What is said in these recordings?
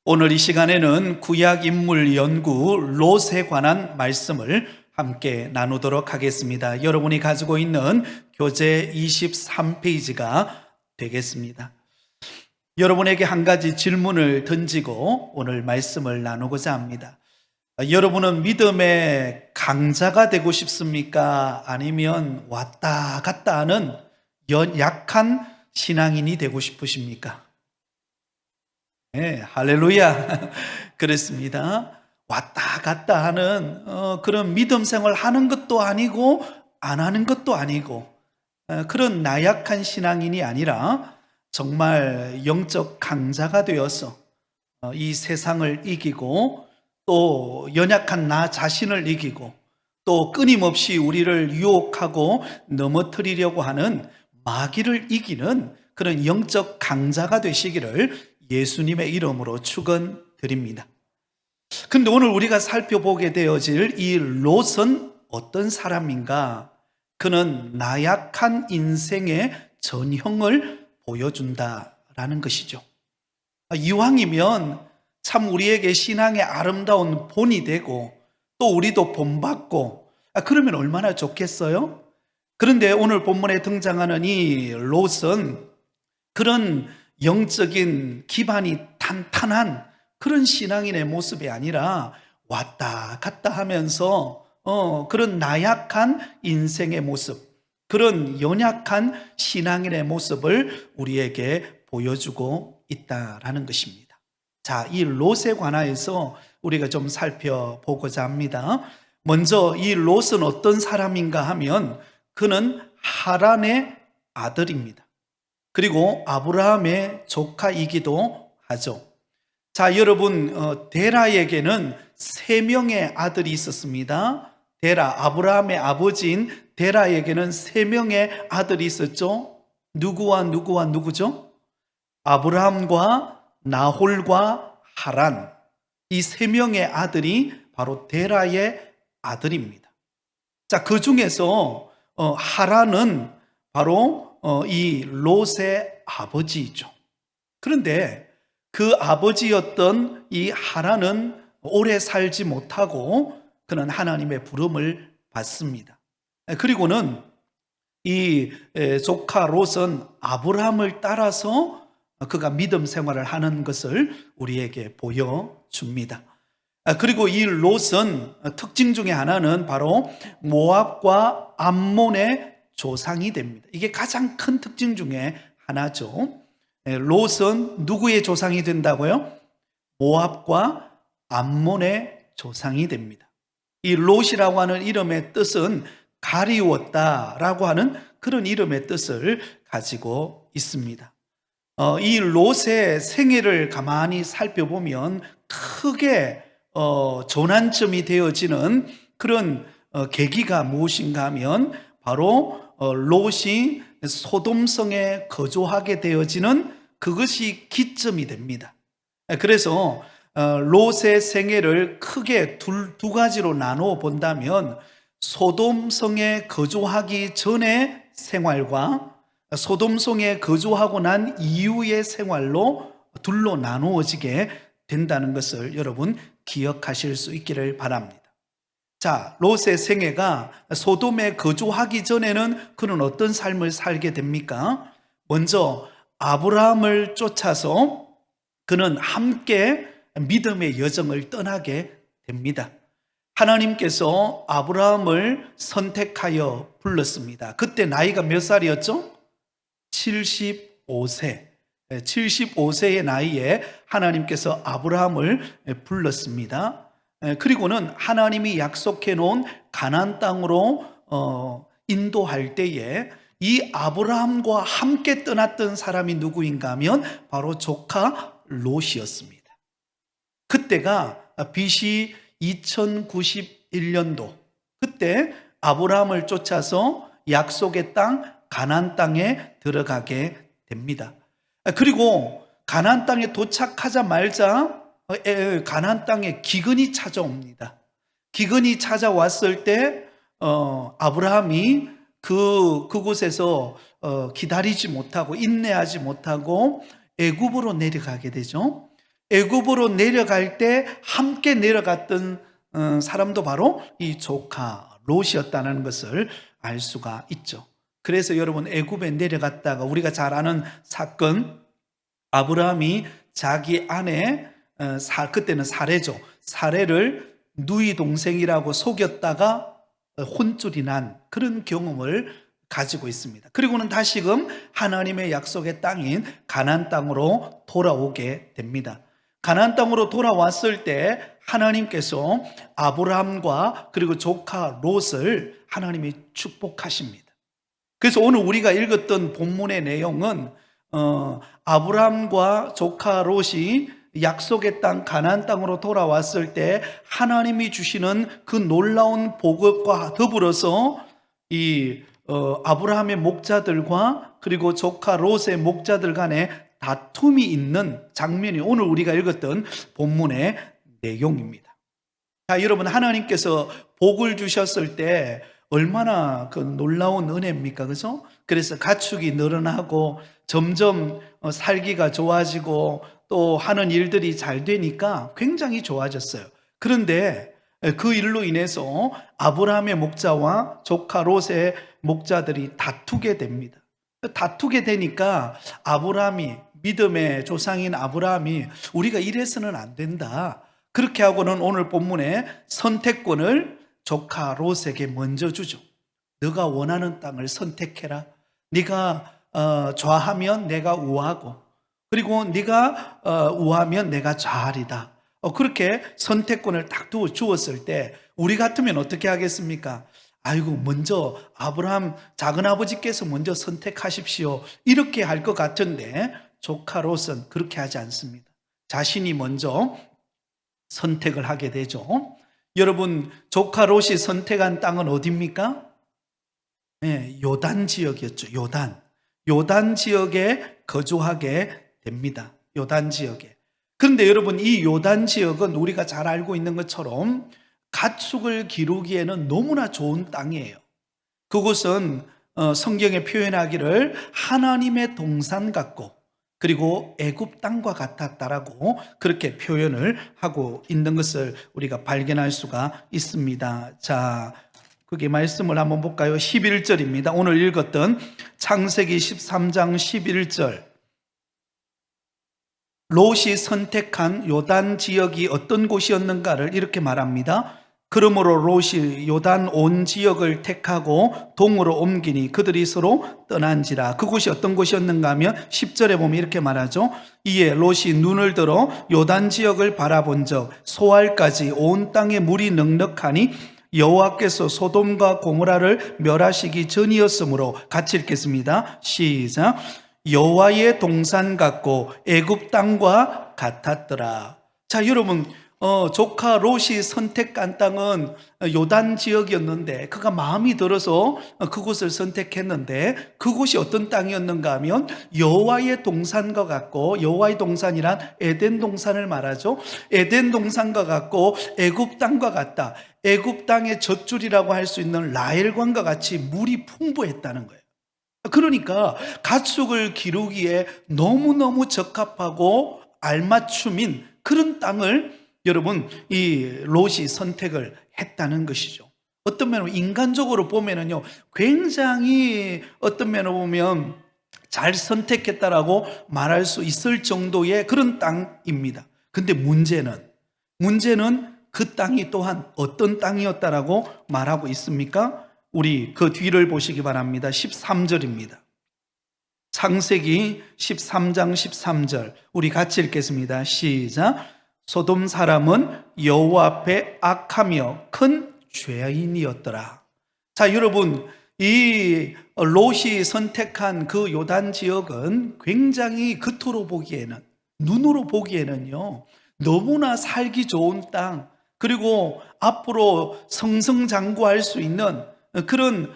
오늘 이 시간에는 구약 인물 연구 롯에 관한 말씀을 함께 나누도록 하겠습니다. 여러분이 가지고 있는 교재 23페이지가 되겠습니다. 여러분에게 한 가지 질문을 던지고 오늘 말씀을 나누고자 합니다. 여러분은 믿음의 강자가 되고 싶습니까? 아니면 왔다 갔다 하는 약한 신앙인이 되고 싶으십니까? 네, 할렐루야. 그렇습니다. 왔다 갔다 하는 그런 믿음 생활 하는 것도 아니고 안 하는 것도 아니고 그런 나약한 신앙인이 아니라 정말 영적 강자가 되어서 이 세상을 이기고 또 연약한 나 자신을 이기고 또 끊임없이 우리를 유혹하고 넘어뜨리려고 하는 마귀를 이기는 그런 영적 강자가 되시기를 예수님의 이름으로 축원드립니다. 근데 오늘 우리가 살펴보게 되어질 이 롯은 어떤 사람인가? 그는 나약한 인생의 전형을 보여준다라는 것이죠. 이왕이면 참 우리에게 신앙의 아름다운 본이 되고 또 우리도 본받고 그러면 얼마나 좋겠어요? 그런데 오늘 본문에 등장하는 이 롯은 그런 영적인 기반이 탄탄한 그런 신앙인의 모습이 아니라 왔다 갔다 하면서 그런 나약한 인생의 모습, 그런 연약한 신앙인의 모습을 우리에게 보여주고 있다라는 것입니다. 자, 이 롯에 관하여서 우리가 좀 살펴보고자 합니다. 먼저 이 롯은 어떤 사람인가 하면 그는 하란의 아들입니다. 그리고 아브라함의 조카이기도 하죠. 자, 여러분, 데라에게는 3명의 아들이 있었습니다. 데라, 아브라함의 아버지인 데라에게는 3명의 아들이 있었죠. 누구와 누구죠? 아브라함과 나홀과 하란, 이 3명의 아들이 바로 데라의 아들입니다. 자, 그 중에서 하란은 바로 이 롯의 아버지이죠. 그런데 그 아버지였던 이 하란은 오래 살지 못하고 그는 하나님의 부름을 받습니다. 그리고는 이 조카 롯은 아브라함을 따라서 그가 믿음 생활을 하는 것을 우리에게 보여줍니다. 그리고 이 롯은 특징 중에 하나는 바로 모압과 암몬의 조상이 됩니다. 이게 가장 큰 특징 중에 하나죠. 롯은 누구의 조상이 된다고요? 모압과 암몬의 조상이 됩니다. 이 롯이라고 하는 이름의 뜻은 가리웠다라고 하는 그런 이름의 뜻을 가지고 있습니다. 이 롯의 생애를 가만히 살펴보면 크게 전환점이 되어지는 그런 계기가 무엇인가 하면 바로 롯이 소돔성에 거주하게 되어지는 그것이 기점이 됩니다. 그래서 롯의 생애를 크게 두 가지로 나누어 본다면 소돔성에 거주하기 전의 생활과 소돔성에 거주하고 난 이후의 생활로 둘로 나누어지게 된다는 것을 여러분 기억하실 수 있기를 바랍니다. 자, 롯의 생애가 소돔에 거주하기 전에는 그는 어떤 삶을 살게 됩니까? 먼저 아브라함을 쫓아서 그는 함께 믿음의 여정을 떠나게 됩니다. 하나님께서 아브라함을 선택하여 불렀습니다. 그때 나이가 몇 살이었죠? 75세. 75세의 나이에 하나님께서 아브라함을 불렀습니다. 그리고는 하나님이 약속해 놓은 가나안 땅으로 인도할 때에 이 아브라함과 함께 떠났던 사람이 누구인가 하면 바로 조카 롯이었습니다. 그때가 BC 2091년도, 그때 아브라함을 쫓아서 약속의 땅 가나안 땅에 들어가게 됩니다. 그리고 가나안 땅에 도착하자마자 가나안 땅에 기근이 찾아옵니다. 기근이 찾아왔을 때 아브라함이 그곳에서 기다리지 못하고 인내하지 못하고 애굽으로 내려가게 되죠. 애굽으로 내려갈 때 함께 내려갔던 사람도 바로 이 조카 롯이었다는 것을 알 수가 있죠. 그래서 여러분, 애굽에 내려갔다가 우리가 잘 아는 사건, 아브라함이 자기 아내, 그때는 사레죠, 사레를 누이 동생이라고 속였다가 혼쭐이 난 그런 경험을 가지고 있습니다. 그리고는 다시금 하나님의 약속의 땅인 가나안 땅으로 돌아오게 됩니다. 가나안 땅으로 돌아왔을 때 하나님께서 아브라함과 그리고 조카 롯을 하나님이 축복하십니다. 그래서 오늘 우리가 읽었던 본문의 내용은 아브라함과 조카 롯이 약속의 땅 가나안 땅으로 돌아왔을 때 하나님이 주시는 그 놀라운 복과 더불어서 이 아브라함의 목자들과 그리고 조카 롯의 목자들 간에 다툼이 있는 장면이 오늘 우리가 읽었던 본문의 내용입니다. 자, 여러분, 하나님께서 복을 주셨을 때 얼마나 그 놀라운 은혜입니까? 그죠? 그래서 가축이 늘어나고 점점 살기가 좋아지고 또 하는 일들이 잘 되니까 굉장히 좋아졌어요. 그런데 그 일로 인해서 아브라함의 목자와 조카 롯의 목자들이 다투게 됩니다. 다투게 되니까 아브라함이, 믿음의 조상인 아브라함이 우리가 이래서는 안 된다, 그렇게 하고는 오늘 본문에 선택권을 조카 롯에게 먼저 주죠. 너가 원하는 땅을 선택해라. 네가 좌하면 내가 우하고, 그리고 네가 우하면 내가 좌하리다. 그렇게 선택권을 딱 주었을 때 우리 같으면 어떻게 하겠습니까? 아이고, 먼저 아브라함 작은아버지께서 먼저 선택하십시오, 이렇게 할 것 같은데 조카 롯은 그렇게 하지 않습니다. 자신이 먼저 선택을 하게 되죠. 여러분, 조카 롯이 선택한 땅은 어디입니까? 네, 요단 지역이었죠. 요단 지역에 거주하게 됩니다. 요단 지역에. 그런데 여러분, 이 요단 지역은 우리가 잘 알고 있는 것처럼 가축을 기르기에는 너무나 좋은 땅이에요. 그곳은 성경에 표현하기를 하나님의 동산 같고 그리고 애굽 땅과 같았다라고 그렇게 표현을 하고 있는 것을 우리가 발견할 수가 있습니다. 자, 그게 말씀을 한번 볼까요? 11절입니다. 오늘 읽었던 창세기 13장 11절. 롯이 선택한 요단 지역이 어떤 곳이었는가를 이렇게 말합니다. 그러므로 롯이 요단 온 지역을 택하고 동으로 옮기니 그들이 서로 떠난지라. 그곳이 어떤 곳이었는가 하면 10절에 보면 이렇게 말하죠. 이에 롯이 눈을 들어 요단 지역을 바라본 적 소알까지 온 땅에 물이 넉넉하니 여호와께서 소돔과 고모라를 멸하시기 전이었으므로, 같이 읽겠습니다. 시작. 여호와의 동산 같고 애굽 땅과 같았더라. 자, 여러분, 조카 롯이 선택한 땅은 요단 지역이었는데 그가 마음이 들어서 그곳을 선택했는데 그곳이 어떤 땅이었는가 하면 여호와의 동산과 같고, 여호와의 동산이란 에덴 동산을 말하죠. 에덴 동산과 같고 애굽 땅과 같다. 애굽 땅의 젖줄이라고 할 수 있는 라헬강과 같이 물이 풍부했다는 거예요. 그러니까 가축을 기르기에 너무너무 적합하고 알맞춤인 그런 땅을 여러분, 이 롯이 선택을 했다는 것이죠. 어떤 면으로 인간적으로 보면은요, 굉장히 어떤 면으로 보면 잘 선택했다라고 말할 수 있을 정도의 그런 땅입니다. 근데 문제는 그 땅이 또한 어떤 땅이었다라고 말하고 있습니까? 우리 그 뒤를 보시기 바랍니다. 13절입니다. 창세기 13장 13절. 우리 같이 읽겠습니다. 시작. 소돔 사람은 여호와 앞에 악하며 큰 죄인이었더라. 자, 여러분, 이 롯이 선택한 그 요단 지역은 굉장히 겉으로 보기에는, 눈으로 보기에는요, 너무나 살기 좋은 땅, 그리고 앞으로 성성장구할 수 있는 그런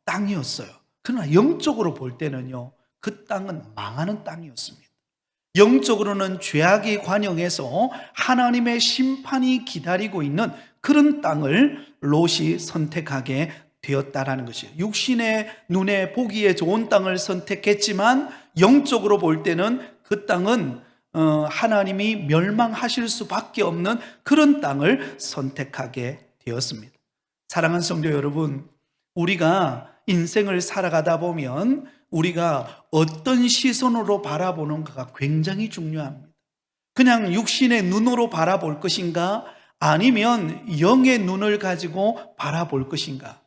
땅이었어요. 그러나 영적으로 볼 때는요, 그 땅은 망하는 땅이었습니다. 영적으로는 죄악이 관영해서 하나님의 심판이 기다리고 있는 그런 땅을 롯이 선택하게 되었다라는 것이에요. 육신의 눈에 보기에 좋은 땅을 선택했지만 영적으로 볼 때는 그 땅은 하나님이 멸망하실 수밖에 없는 그런 땅을 선택하게 되었습니다. 사랑하는 성도 여러분, 우리가 인생을 살아가다 보면 우리가 어떤 시선으로 바라보는가가 굉장히 중요합니다. 그냥 육신의 눈으로 바라볼 것인가, 아니면 영의 눈을 가지고 바라볼 것인가.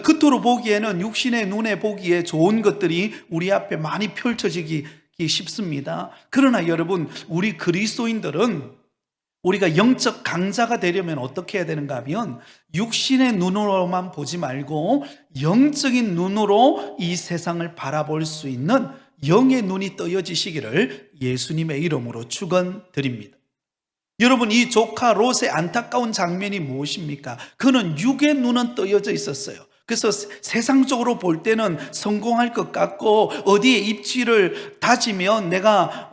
겉으로 보기에는 육신의 눈에 보기에 좋은 것들이 우리 앞에 많이 펼쳐지기 쉽습니다. 그러나 여러분, 우리 그리스도인들은 우리가 영적 강자가 되려면 어떻게 해야 되는가 하면 육신의 눈으로만 보지 말고 영적인 눈으로 이 세상을 바라볼 수 있는 영의 눈이 떠여지시기를 예수님의 이름으로 축원드립니다. 여러분, 이 조카 롯의 안타까운 장면이 무엇입니까? 그는 육의 눈은 떠여져 있었어요. 그래서 세상적으로 볼 때는 성공할 것 같고, 어디에 입지를 다지면 내가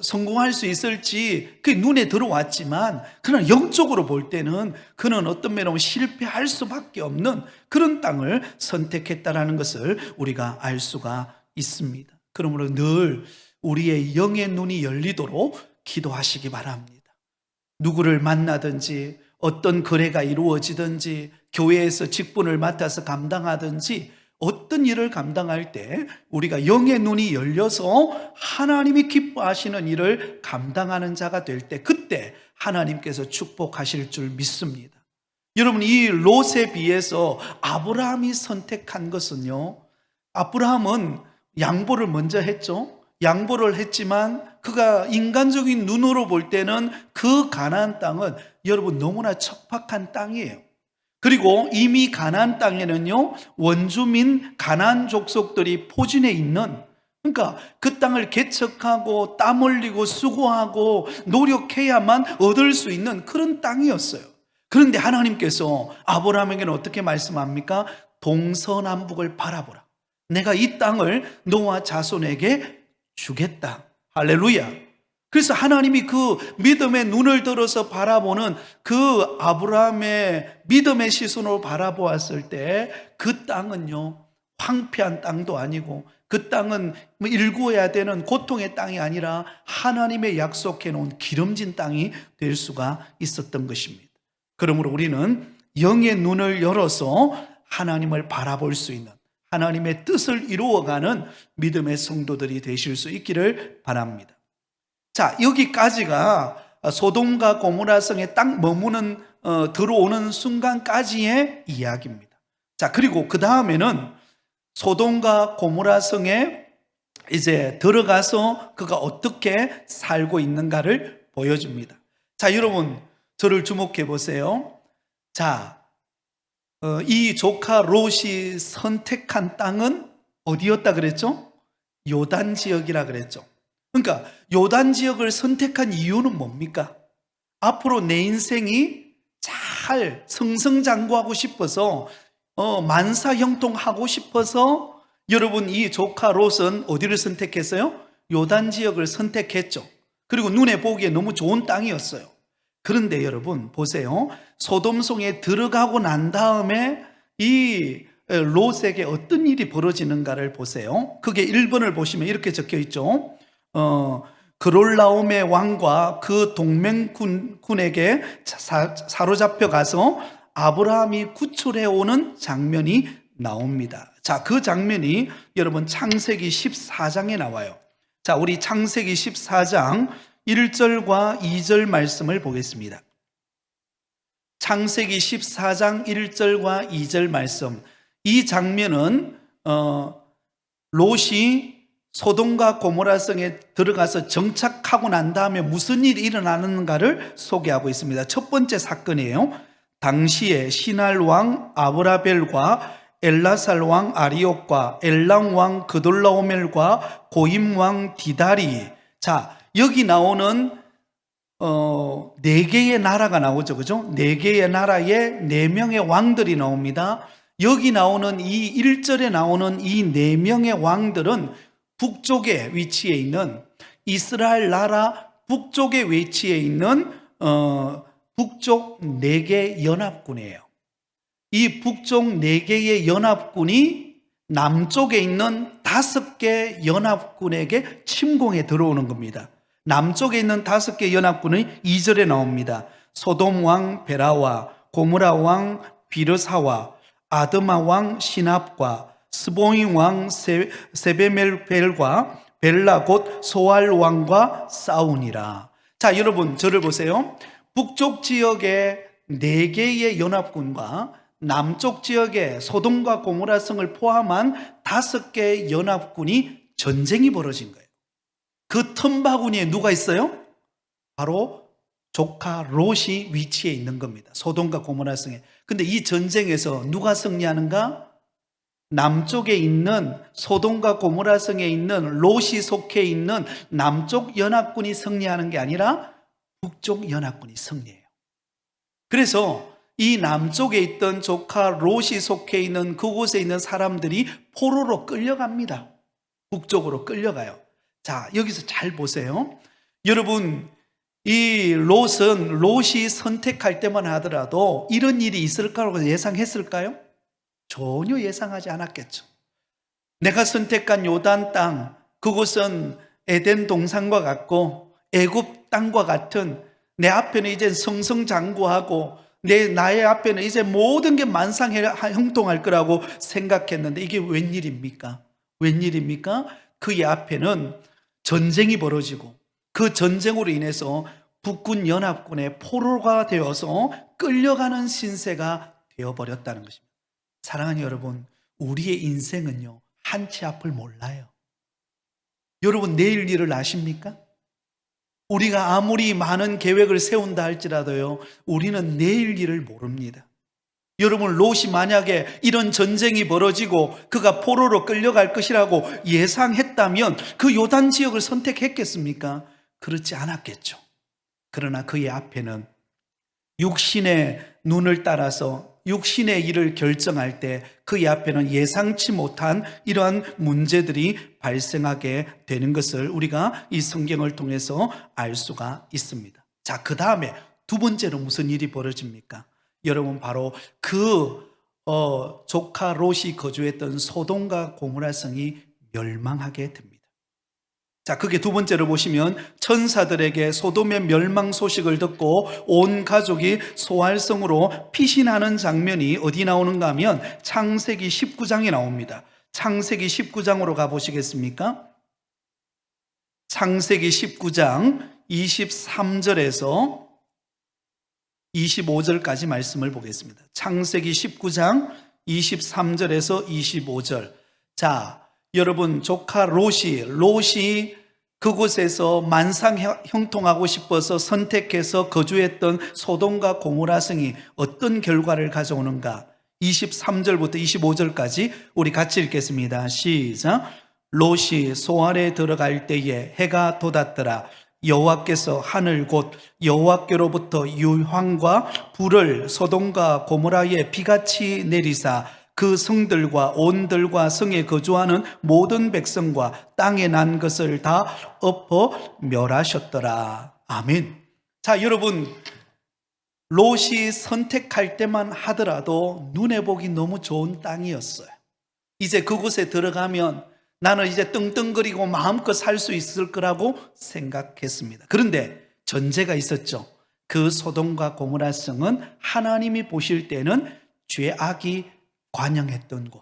성공할 수 있을지 그게 눈에 들어왔지만, 그러나 영적으로 볼 때는 그는 어떤 면으로 실패할 수밖에 없는 그런 땅을 선택했다라는 것을 우리가 알 수가 있습니다. 그러므로 늘 우리의 영의 눈이 열리도록 기도하시기 바랍니다. 누구를 만나든지, 어떤 거래가 이루어지든지, 교회에서 직분을 맡아서 감당하든지, 어떤 일을 감당할 때 우리가 영의 눈이 열려서 하나님이 기뻐하시는 일을 감당하는 자가 될 때, 그때 하나님께서 축복하실 줄 믿습니다. 여러분, 이 롯에 비해서 아브라함이 선택한 것은요, 아브라함은 양보를 먼저 했죠. 양보를 했지만 그가 인간적인 눈으로 볼 때는 그 가나안 땅은 여러분 너무나 척박한 땅이에요. 그리고 이미 가나안 땅에는요, 원주민 가나안 족속들이 포진해 있는, 그러니까 그 땅을 개척하고 땀 흘리고 수고하고 노력해야만 얻을 수 있는 그런 땅이었어요. 그런데 하나님께서 아브라함에게는 어떻게 말씀합니까? 동서남북을 바라보라. 내가 이 땅을 너와 자손에게 주겠다. 할렐루야. 그래서 하나님이 그 믿음의 눈을 들어서 바라보는 그 아브라함의 믿음의 시선으로 바라보았을 때 그 땅은요, 황폐한 땅도 아니고 그 땅은 일구어야 되는 고통의 땅이 아니라 하나님의 약속해 놓은 기름진 땅이 될 수가 있었던 것입니다. 그러므로 우리는 영의 눈을 열어서 하나님을 바라볼 수 있는, 하나님의 뜻을 이루어가는 믿음의 성도들이 되실 수 있기를 바랍니다. 자, 여기까지가 소돔과 고모라 성에 딱 머무는 들어오는 순간까지의 이야기입니다. 자, 그리고 그 다음에는 소돔과 고모라 성에 이제 들어가서 그가 어떻게 살고 있는가를 보여줍니다. 자, 여러분 저를 주목해 보세요. 자, 이 조카 롯이 선택한 땅은 어디였다 그랬죠? 요단 지역이라 그랬죠. 그러니까 요단 지역을 선택한 이유는 뭡니까? 앞으로 내 인생이 잘 승승장구하고 싶어서, 만사형통하고 싶어서 여러분 이 조카 롯은 어디를 선택했어요? 요단 지역을 선택했죠. 그리고 눈에 보기에 너무 좋은 땅이었어요. 그런데 여러분 보세요. 소돔성에 들어가고 난 다음에 이 롯에게 어떤 일이 벌어지는가를 보세요. 그게 1번을 보시면 이렇게 적혀 있죠. 그롤라움의 왕과 그 동맹군에게 사로잡혀 가서 아브라함이 구출해 오는 장면이 나옵니다. 자, 그 장면이 여러분 창세기 14장에 나와요. 자, 우리 창세기 14장 1절과 2절 말씀을 보겠습니다. 창세기 14장 1절과 2절 말씀. 이 장면은 롯이 소돔과 고모라 성에 들어가서 정착하고 난 다음에 무슨 일이 일어나는가를 소개하고 있습니다. 첫 번째 사건이에요. 당시에 시날 왕 아브라벨과 엘라살 왕 아리옥과 엘람 왕 그돌라오멜과 고임 왕 디다리. 자, 여기 나오는 네 개의 나라가 나오죠, 그죠? 네 개의 나라에 네 명의 왕들이 나옵니다. 여기 나오는 이 1절에 나오는 이 네 명의 왕들은 북쪽에 위치해 있는, 이스라엘 나라 북쪽에 위치해 있는 북쪽 4개 연합군이에요. 이 북쪽 4개의 연합군이 남쪽에 있는 5개 연합군에게 침공해 들어오는 겁니다. 남쪽에 있는 5개 연합군은 2절에 나옵니다. 소돔 왕 베라와 고무라 왕 비르사와 아드마 왕 시납과 스보임 왕 세베멜벨과 벨라 곧 소알 왕과 싸우니라. 자, 여러분 저를 보세요. 북쪽 지역의 4개의 연합군과 남쪽 지역의 소돔과 고모라 성을 포함한 5개의 연합군이 전쟁이 벌어진 거예요. 그 틈바구니에 누가 있어요? 바로 조카 롯이 위치해 있는 겁니다. 소돔과 고모라 성에. 근데 이 전쟁에서 누가 승리하는가? 남쪽에 있는 소돔과 고모라 성에 있는 롯이 속해 있는 남쪽 연합군이 승리하는 게 아니라 북쪽 연합군이 승리해요. 그래서 이 남쪽에 있던 조카 롯이 속해 있는 그곳에 있는 사람들이 포로로 끌려갑니다. 북쪽으로 끌려가요. 자, 여기서 잘 보세요. 여러분, 이 롯이 선택할 때만 하더라도 이런 일이 있을 거라고 예상했을까요? 전혀 예상하지 않았겠죠. 내가 선택한 요단 땅, 그곳은 에덴 동산과 같고 애굽 땅과 같은, 내 앞에는 이제 성성장구하고 나의 앞에는 이제 모든 게 만상형통할 거라고 생각했는데 이게 웬일입니까? 웬일입니까? 그의 앞에는 전쟁이 벌어지고 그 전쟁으로 인해서 북군 연합군의 포로가 되어서 끌려가는 신세가 되어버렸다는 것입니다. 사랑하는 여러분, 우리의 인생은요, 한치 앞을 몰라요. 여러분, 내일 일을 아십니까? 우리가 아무리 많은 계획을 세운다 할지라도요, 우리는 내일 일을 모릅니다. 여러분, 롯이 만약에 이런 전쟁이 벌어지고 그가 포로로 끌려갈 것이라고 예상했다면 그 요단 지역을 선택했겠습니까? 그렇지 않았겠죠. 그러나 그의 앞에는 육신의 눈을 따라서 육신의 일을 결정할 때 그의 앞에는 예상치 못한 이러한 문제들이 발생하게 되는 것을 우리가 이 성경을 통해서 알 수가 있습니다. 자, 그 다음에 두 번째로 무슨 일이 벌어집니까? 여러분, 바로 그 조카 롯이 거주했던 소돔과 고모라 성이 멸망하게 됩니다. 자, 그게 두 번째로 보시면 천사들에게 소돔의 멸망 소식을 듣고 온 가족이 소알성으로 피신하는 장면이 어디 나오는가 하면 창세기 19장에 나옵니다. 창세기 19장으로 가보시겠습니까? 창세기 19장 23절에서 25절까지 말씀을 보겠습니다. 창세기 19장 23절에서 25절. 자, 여러분, 조카 롯이 그곳에서 만상형통하고 싶어서 선택해서 거주했던 소돔과 고모라 성이 어떤 결과를 가져오는가? 23절부터 25절까지 우리 같이 읽겠습니다. 시작. 롯이 소알에 들어갈 때에 해가 돋았더라. 여호와께서 하늘 곧 여호와께로부터 유황과 불을 소돔과 고모라에 비같이 내리사 그 성들과 온들과 성에 거주하는 모든 백성과 땅에 난 것을 다 엎어 멸하셨더라. 아멘. 자, 여러분, 롯이 선택할 때만 하더라도 눈에 보기 너무 좋은 땅이었어요. 이제 그곳에 들어가면 나는 이제 떵떵거리고 마음껏 살 수 있을 거라고 생각했습니다. 그런데 전제가 있었죠. 그 소돔과 고모라 성은 하나님이 보실 때는 죄악이 관영했던 곳,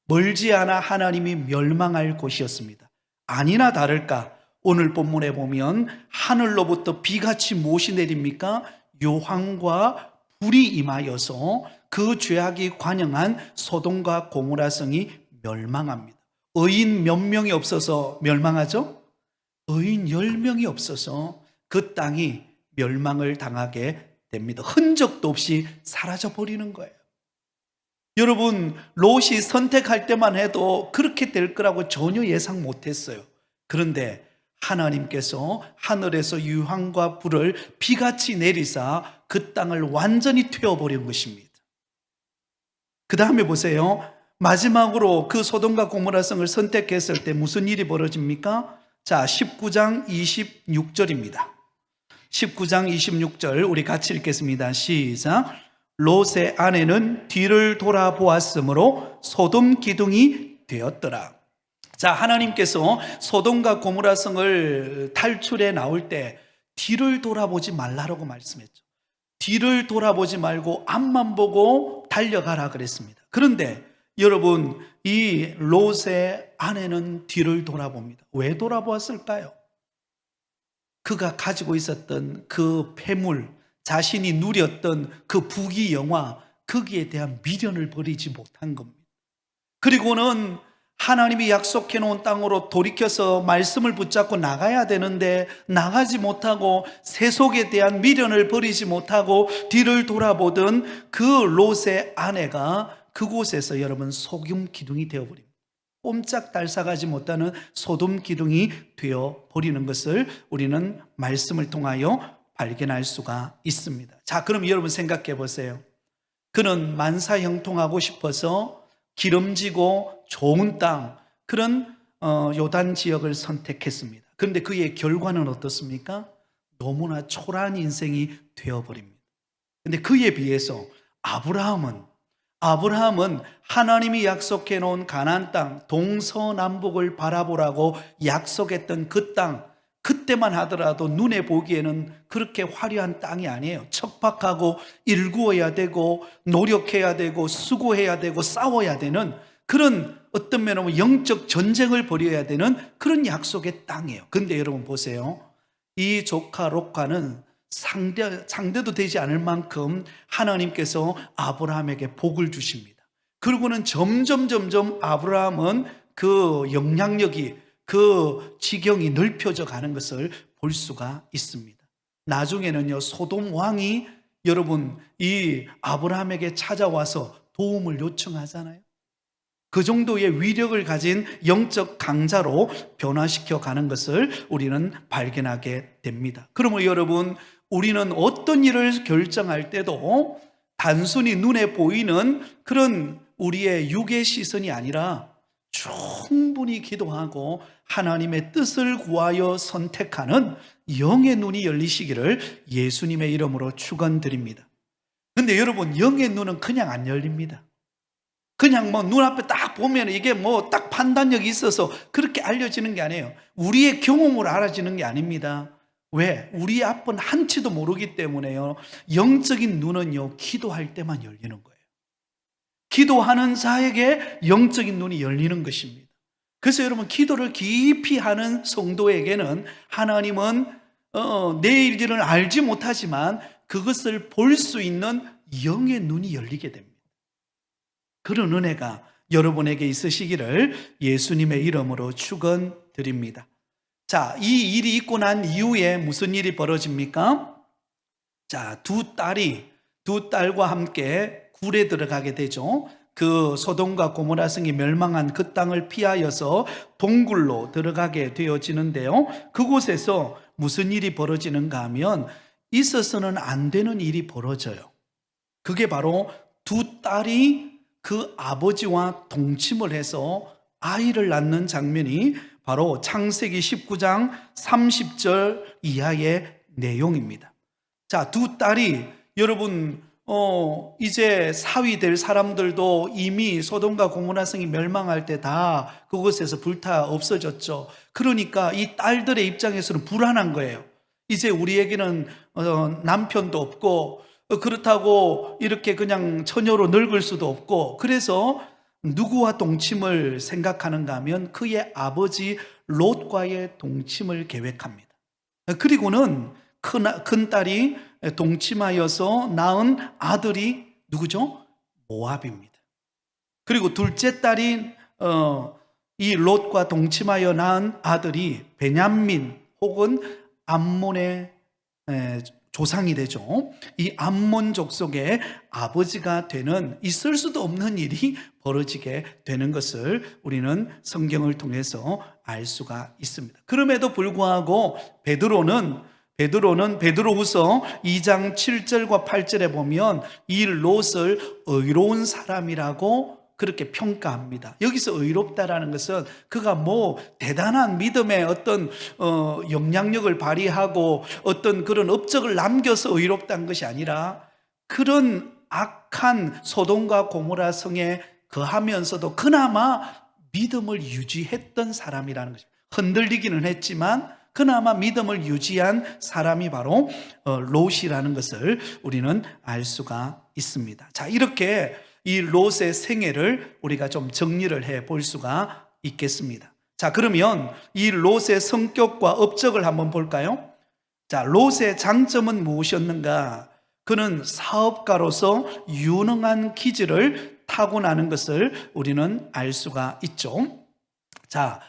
멀지 않아 하나님이 멸망할 곳이었습니다. 아니나 다를까 오늘 본문에 보면 하늘로부터 비같이 무엇이 내립니까? 유황과 불이 임하여서 그 죄악이 관영한 소돔과 고모라 성이 멸망합니다. 의인 몇 명이 없어서 멸망하죠? 의인 10명이 없어서 그 땅이 멸망을 당하게 됩니다. 흔적도 없이 사라져 버리는 거예요. 여러분, 롯이 선택할 때만 해도 그렇게 될 거라고 전혀 예상 못했어요. 그런데 하나님께서 하늘에서 유황과 불을 비같이 내리사 그 땅을 완전히 태워버린 것입니다. 그 다음에 보세요. 마지막으로 그 소돔과 고모라 성을 선택했을 때 무슨 일이 벌어집니까? 자, 19장 26절입니다. 19장 26절 우리 같이 읽겠습니다. 시작. 롯의 아내는 뒤를 돌아보았으므로 소돔 기둥이 되었더라. 자, 하나님께서 소돔과 고모라 성을 탈출해 나올 때 뒤를 돌아보지 말라고 말씀했죠. 뒤를 돌아보지 말고 앞만 보고 달려가라 그랬습니다. 그런데 여러분, 이 롯의 아내는 뒤를 돌아봅니다. 왜 돌아보았을까요? 그가 가지고 있었던 그 패물, 자신이 누렸던 그 부귀영화, 거기에 대한 미련을 버리지 못한 겁니다. 그리고는 하나님이 약속해 놓은 땅으로 돌이켜서 말씀을 붙잡고 나가야 되는데 나가지 못하고 세속에 대한 미련을 버리지 못하고 뒤를 돌아보던 그 롯의 아내가 그곳에서 여러분 소금 기둥이 되어버립니다. 꼼짝달싹하지 못하는 소돔 기둥이 되어버리는 것을 우리는 말씀을 통하여 발견할 수가 있습니다. 자, 그럼 여러분 생각해 보세요. 그는 만사형통하고 싶어서 기름지고 좋은 땅, 그런 요단 지역을 선택했습니다. 그런데 그의 결과는 어떻습니까? 너무나 초라한 인생이 되어버립니다. 그런데 그에 비해서 아브라함은 하나님이 약속해 놓은 가나안 땅, 동서남북을 바라보라고 약속했던 그 땅, 그때만 하더라도 눈에 보기에는 그렇게 화려한 땅이 아니에요. 척박하고 일구어야 되고 노력해야 되고 수고해야 되고 싸워야 되는 그런, 어떤 면으로 영적 전쟁을 벌여야 되는 그런 약속의 땅이에요. 그런데 여러분 보세요. 이 조카 롯과는 상대도 되지 않을 만큼 하나님께서 아브라함에게 복을 주십니다. 그리고는 점점 아브라함은 그 영향력이, 그 지경이 넓혀져 가는 것을 볼 수가 있습니다. 나중에는요, 소돔 왕이 여러분 이 아브라함에게 찾아와서 도움을 요청하잖아요. 그 정도의 위력을 가진 영적 강자로 변화시켜 가는 것을 우리는 발견하게 됩니다. 그러므로 여러분, 우리는 어떤 일을 결정할 때도 단순히 눈에 보이는 그런 우리의 육의 시선이 아니라 충분히 기도하고 하나님의 뜻을 구하여 선택하는 영의 눈이 열리시기를 예수님의 이름으로 축원드립니다. 그런데 여러분, 영의 눈은 그냥 안 열립니다. 그냥 눈앞에 딱 보면 이게 딱 판단력이 있어서 그렇게 알려지는 게 아니에요. 우리의 경험으로 알아지는 게 아닙니다. 왜? 우리 앞은 한치도 모르기 때문에요. 영적인 눈은요, 기도할 때만 열리는 거예요. 기도하는 자에게 영적인 눈이 열리는 것입니다. 그래서 여러분, 기도를 깊이 하는 성도에게는 하나님은 내일 일을 알지 못하지만 그것을 볼 수 있는 영의 눈이 열리게 됩니다. 그런 은혜가 여러분에게 있으시기를 예수님의 이름으로 축원드립니다. 자, 이 일이 있고 난 이후에 무슨 일이 벌어집니까? 자, 두 딸과 함께 굴에 들어가게 되죠. 그 소돔과 고모라 성이 멸망한 그 땅을 피하여서 동굴로 들어가게 되어지는데요. 그곳에서 무슨 일이 벌어지는가 하면 있어서는 안 되는 일이 벌어져요. 그게 바로 두 딸이 그 아버지와 동침을 해서 아이를 낳는 장면이 바로 창세기 19장 30절 이하의 내용입니다. 자, 두 딸이 여러분 이제 사위 될 사람들도 이미 소돔과 고모라 성이 멸망할 때 다 그곳에서 불타 없어졌죠. 그러니까 이 딸들의 입장에서는 불안한 거예요. 이제 우리에게는 남편도 없고 그렇다고 이렇게 그냥 처녀로 늙을 수도 없고, 그래서 누구와 동침을 생각하는가 하면 그의 아버지 롯과의 동침을 계획합니다. 그리고는 큰 딸이 동침하여서 낳은 아들이 누구죠? 모압입니다. 그리고 둘째 딸이 이 롯과 동침하여 낳은 아들이 베냐민 혹은 암몬의 조상이 되죠. 이 암몬 족속의 아버지가 되는, 있을 수도 없는 일이 벌어지게 되는 것을 우리는 성경을 통해서 알 수가 있습니다. 그럼에도 불구하고 베드로는 베드로후서 2장 7절과 8절에 보면 이 롯을 의로운 사람이라고 그렇게 평가합니다. 여기서 의롭다라는 것은 그가 대단한 믿음의 어떤 영향력을 발휘하고 어떤 그런 업적을 남겨서 의롭다는 것이 아니라, 그런 악한 소돔과 고모라 성에 거하면서도 그나마 믿음을 유지했던 사람이라는 것입니다. 흔들리기는 했지만 그나마 믿음을 유지한 사람이 바로 롯이라는 것을 우리는 알 수가 있습니다. 자, 이렇게 이 롯의 생애를 우리가 좀 정리를 해 볼 수가 있겠습니다. 자, 그러면 이 롯의 성격과 업적을 한번 볼까요? 자, 롯의 장점은 무엇이었는가? 그는 사업가로서 유능한 기질을 타고나는 것을 우리는 알 수가 있죠. 자,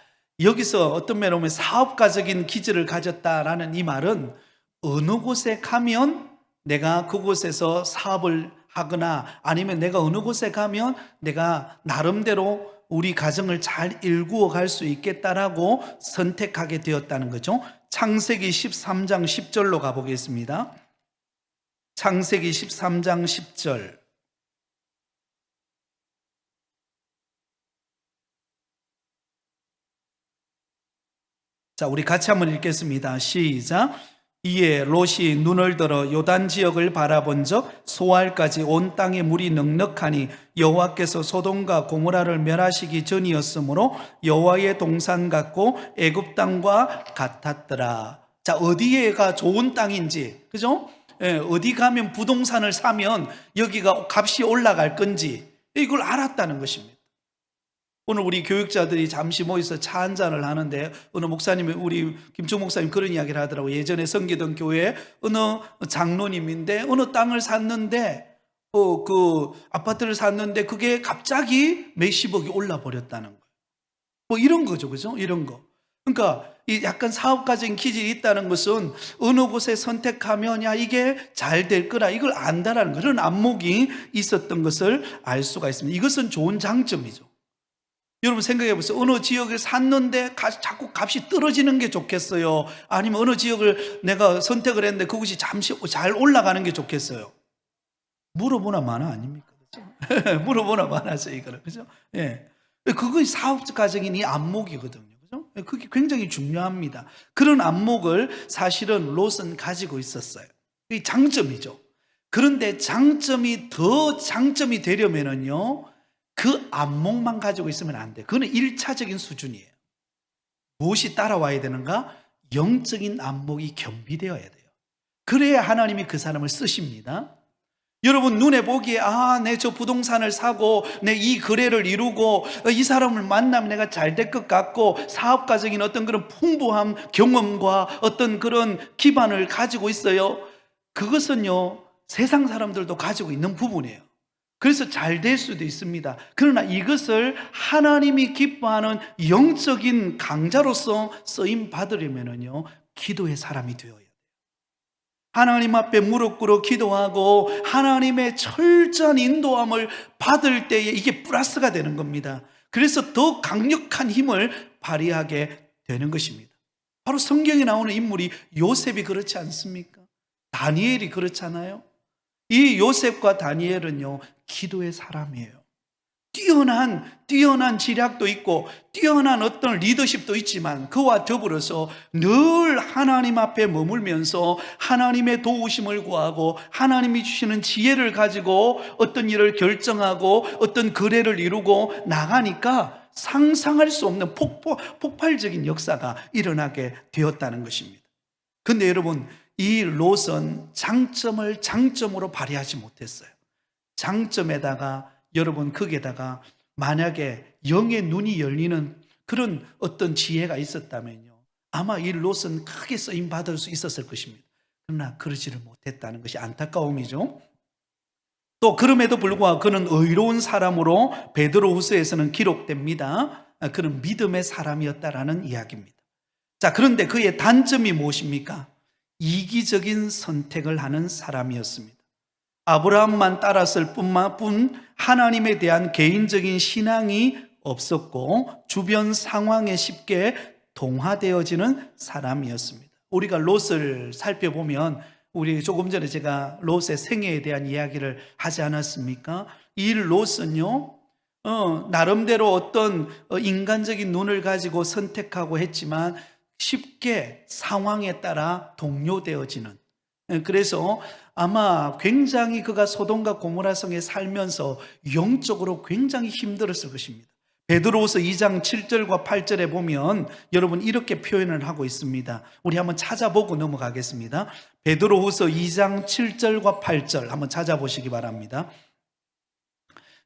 여기서 어떤 면에 보면 사업가적인 기질을 가졌다라는 이 말은 어느 곳에 가면 내가 그곳에서 사업을 하거나 아니면 내가 어느 곳에 가면 내가 나름대로 우리 가정을 잘 일구어 갈 수 있겠다라고 선택하게 되었다는 거죠. 창세기 13장 10절로 가보겠습니다. 창세기 13장 10절. 자, 우리 같이 한번 읽겠습니다. 시작. 이에 롯이 눈을 들어 요단 지역을 바라본즉 소알까지 온 땅에 물이 넉넉하니 여호와께서 소돔과 고모라를 멸하시기 전이었으므로 여호와의 동산 같고 애굽 땅과 같았더라. 자, 어디에가 좋은 땅인지, 그죠? 어디 가면 부동산을 사면 여기가 값이 올라갈 건지 이걸 알았다는 것입니다. 오늘 우리 교육자들이 잠시 모여서 차 한잔을 하는데 어느 목사님이, 우리 김충 목사님 그런 이야기를 하더라고요. 예전에 섬기던 교회 어느 장로님인데 어느 땅을 샀는데 그 아파트를 샀는데 그게 갑자기 몇십억이 올라 버렸다는 거예요. 뭐 이런 거죠, 그죠? 이런 거. 그러니까 이 약간 사업가적인 기질이 있다는 것은 어느 곳에 선택하면 야 이게 잘 될 거라 이걸 안다라는 그런 안목이 있었던 것을 알 수가 있습니다. 이것은 좋은 장점이죠. 여러분 생각해 보세요. 어느 지역을 샀는데 자꾸 값이 떨어지는 게 좋겠어요? 아니면 어느 지역을 내가 선택을 했는데 그것이 잠시 잘 올라가는 게 좋겠어요? 물어보나 마나 아닙니까? 그렇죠? 물어보나 마나죠, 이거는. 그죠? 예. 그것이 사업가적인 이 안목이거든요. 그죠? 그게 굉장히 중요합니다. 그런 안목을 사실은 롯은 가지고 있었어요. 이게 장점이죠. 그런데 장점이 더 장점이 되려면은요, 그 안목만 가지고 있으면 안 돼요. 그거는 1차적인 수준이에요. 무엇이 따라와야 되는가? 영적인 안목이 겸비되어야 돼요. 그래야 하나님이 그 사람을 쓰십니다. 여러분 눈에 보기에 내 저 부동산을 사고 내 이 거래를 이루고 이 사람을 만나면 내가 잘 될 것 같고 사업가적인 어떤 그런 풍부한 경험과 어떤 그런 기반을 가지고 있어요. 그것은요 세상 사람들도 가지고 있는 부분이에요. 그래서 잘 될 수도 있습니다. 그러나 이것을 하나님이 기뻐하는 영적인 강자로서 쓰임 받으려면요 기도의 사람이 되어야 돼요. 하나님 앞에 무릎 꿇어 기도하고 하나님의 철저한 인도함을 받을 때에 이게 플러스가 되는 겁니다. 그래서 더 강력한 힘을 발휘하게 되는 것입니다. 바로 성경에 나오는 인물이 요셉이 그렇지 않습니까? 다니엘이 그렇잖아요. 이 요셉과 다니엘은요 기도의 사람이에요. 뛰어난 지략도 있고 뛰어난 어떤 리더십도 있지만 그와 더불어서 늘 하나님 앞에 머물면서 하나님의 도우심을 구하고 하나님이 주시는 지혜를 가지고 어떤 일을 결정하고 어떤 거래를 이루고 나가니까 상상할 수 없는 폭발적인 역사가 일어나게 되었다는 것입니다. 그런데 여러분 이 롯은 장점을 장점으로 발휘하지 못했어요. 장점에다가 여러분 거기에다가 만약에 영의 눈이 열리는 그런 어떤 지혜가 있었다면요 아마 이 롯은 크게 쓰임받을 수 있었을 것입니다. 그러나 그러지를 못했다는 것이 안타까움이죠. 또 그럼에도 불구하고 그는 의로운 사람으로 베드로후서에서는 기록됩니다. 그는 믿음의 사람이었다라는 이야기입니다. 자, 그런데 그의 단점이 무엇입니까? 이기적인 선택을 하는 사람이었습니다. 아브라함만 따랐을 뿐 하나님에 대한 개인적인 신앙이 없었고 주변 상황에 쉽게 동화되어지는 사람이었습니다. 우리가 롯을 살펴보면 우리 조금 전에 제가 롯의 생애에 대한 이야기를 하지 않았습니까? 이 롯은요 나름대로 어떤 인간적인 눈을 가지고 선택하고 했지만 쉽게 상황에 따라 동요되어지는, 그래서 아마 굉장히 그가 소돔과 고모라 성에 살면서 영적으로 굉장히 힘들었을 것입니다. 베드로후서 2장 7절과 8절에 보면 여러분 이렇게 표현을 하고 있습니다. 우리 한번 찾아보고 넘어가겠습니다. 베드로후서 2장 7절과 8절 한번 찾아보시기 바랍니다.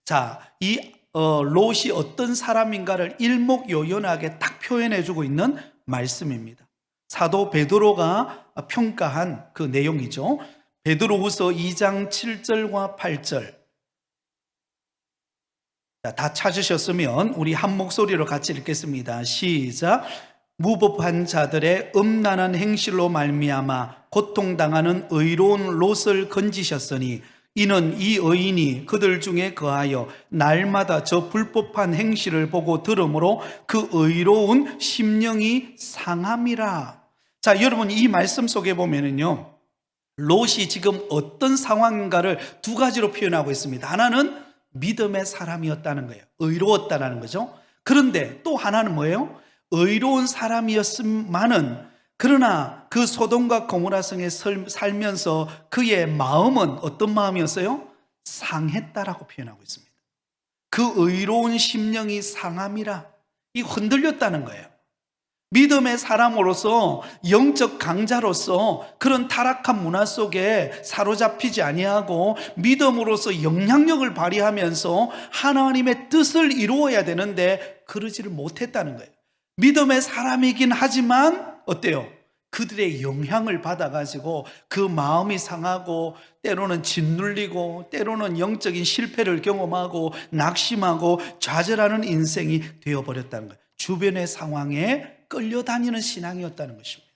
자, 이 롯이 어떤 사람인가를 일목요연하게 딱 표현해주고 있는 말씀입니다. 사도 베드로가 평가한 그 내용이죠. 베드로후서 2장 7절과 8절. 다 찾으셨으면 우리 한 목소리로 같이 읽겠습니다. 시작. 무법한 자들의 음란한 행실로 말미암아 고통당하는 의로운 롯을 건지셨으니 이는 이 의인이 그들 중에 거하여 날마다 저 불법한 행실을 보고 들으므로 그 의로운 심령이 상함이라. 자, 여러분 이 말씀 속에 보면은요, 롯이 지금 어떤 상황인가를 두 가지로 표현하고 있습니다. 하나는 믿음의 사람이었다는 거예요. 의로웠다는 거죠. 그런데 또 하나는 뭐예요? 의로운 사람이었음만은 그러나 그 소돔과 고모라 성에 살면서 그의 마음은 어떤 마음이었어요? 상했다라고 표현하고 있습니다. 그 의로운 심령이 상함이라, 이 흔들렸다는 거예요. 믿음의 사람으로서, 영적 강자로서 그런 타락한 문화 속에 사로잡히지 아니하고 믿음으로서 영향력을 발휘하면서 하나님의 뜻을 이루어야 되는데 그러지를 못했다는 거예요. 믿음의 사람이긴 하지만 어때요? 그들의 영향을 받아가지고 그 마음이 상하고 때로는 짓눌리고 때로는 영적인 실패를 경험하고 낙심하고 좌절하는 인생이 되어버렸다는 거예요. 주변의 상황에 끌려다니는 신앙이었다는 것입니다.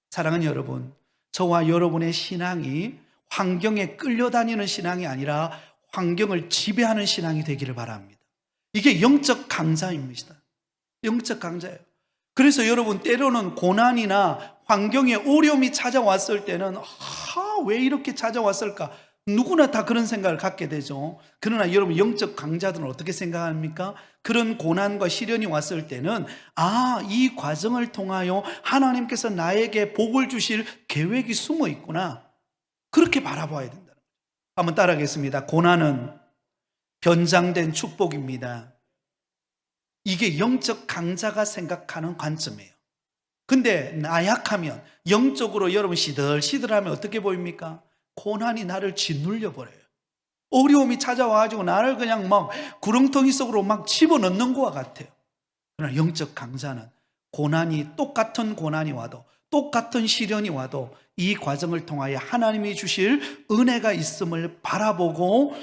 사랑하는 여러분, 저와 여러분의 신앙이 환경에 끌려다니는 신앙이 아니라 환경을 지배하는 신앙이 되기를 바랍니다. 이게 영적 강자입니다. 영적 강자예요. 그래서 여러분 때로는 고난이나 환경에 어려움이 찾아왔을 때는 왜 이렇게 찾아왔을까? 누구나 다 그런 생각을 갖게 되죠. 그러나 여러분 영적 강자들은 어떻게 생각합니까? 그런 고난과 시련이 왔을 때는 이 과정을 통하여 하나님께서 나에게 복을 주실 계획이 숨어 있구나, 그렇게 바라봐야 된다는 거죠. 한번 따라하겠습니다. 고난은 변장된 축복입니다. 이게 영적 강자가 생각하는 관점이에요. 근데 나약하면, 영적으로 여러분 시들시들하면 어떻게 보입니까? 고난이 나를 짓눌려 버려요. 어려움이 찾아와가지고 나를 그냥 막 구렁텅이 속으로 막 집어넣는 것과 같아요. 그러나 영적 강자는 똑같은 고난이 와도, 똑같은 시련이 와도 이 과정을 통하여 하나님이 주실 은혜가 있음을 바라보고